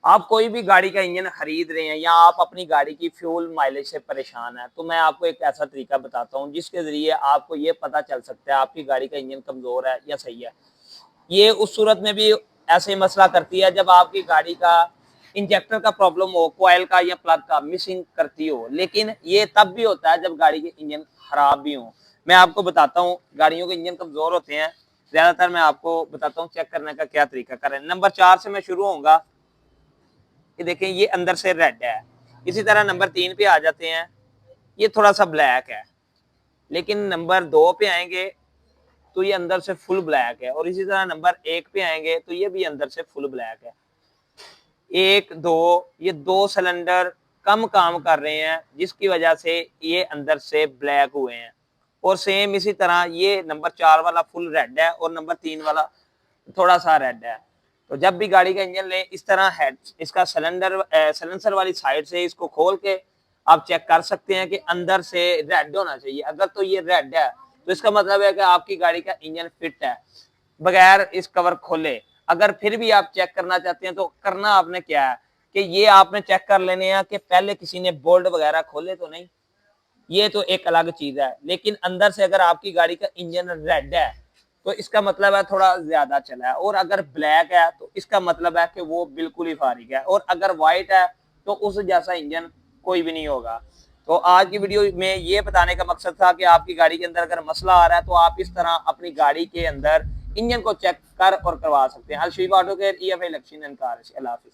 आप कोई भी गाड़ी का इंजन खरीद रहे हैं या आप अपनी गाड़ी की फ्यूल माइलेज से परेशान हैं, तो मैं आपको एक ऐसा तरीका बताता हूं जिसके जरिए आपको ये पता चल सकता है आपकी गाड़ी का इंजन कमजोर है या सही है। ये उस सूरत में भी ऐसे मसला करती है जब आपकी गाड़ी का इंजेक्टर का प्रॉब्लम हो, कोयल का या प्लग का मिसिंग करती हो। लेकिन ये तब भी होता है जब गाड़ी के इंजन खराब भी हो। मैं आपको बताता हूँ गाड़ियों के इंजन कमजोर होते हैं ज्यादातर। मैं आपको बताता हूँ चेक करने का क्या तरीका करें। नंबर 4 से मैं शुरू होऊंगा। ये देखें, ये अंदर से रेड है। इसी तरह नंबर 3 पे आ जाते हैं, ये थोड़ा सा ब्लैक है। लेकिन नंबर 2 पे आएंगे तो ये अंदर से फुल ब्लैक है। और इसी तरह नंबर 1 पे आएंगे तो ये भी अंदर से फुल ब्लैक है। 1, 2, ये 2 सिलेंडर कम काम कर रहे हैं जिसकी वजह से ये अंदर से ब्लैक हुए हैं। और सेम इसी तरह ये नंबर 4 वाला फुल रेड है और नंबर 3 वाला थोड़ा सा रेड है। तो जब भी गाड़ी का इंजन लें, इस तरह हेड इसका सिलेंसर वाली साइड से इसको खोल के आप चेक कर सकते हैं कि अंदर से रेड होना चाहिए। अगर तो ये रेड है तो इसका मतलब है कि आपकी गाड़ी का इंजन फिट है बगैर इस कवर खोले। अगर फिर भी आप चेक करना चाहते हैं तो करना आपने क्या है कि ये आपने चेक कर लेने हैं कि पहले किसी ने बोल्ट वगैरह खोले तो नहीं। ये तो एक अलग चीज है। लेकिन अंदर से अगर आपकी गाड़ी का इंजन रेड है तो इसका मतलब है थोड़ा ज्यादा चला है। और अगर ब्लैक है तो इसका मतलब है कि वो बिल्कुल ही फारिग है। और अगर व्हाइट है तो उस जैसा इंजन कोई भी नहीं होगा। तो आज की वीडियो में ये बताने का मकसद था कि आपकी गाड़ी के अंदर अगर मसला आ रहा है तो आप इस तरह अपनी गाड़ी के अंदर इंजन को चेक कर और करवा सकते हैं। अलशीबा auto care, EFI election and car. अल्लाह हाफिज।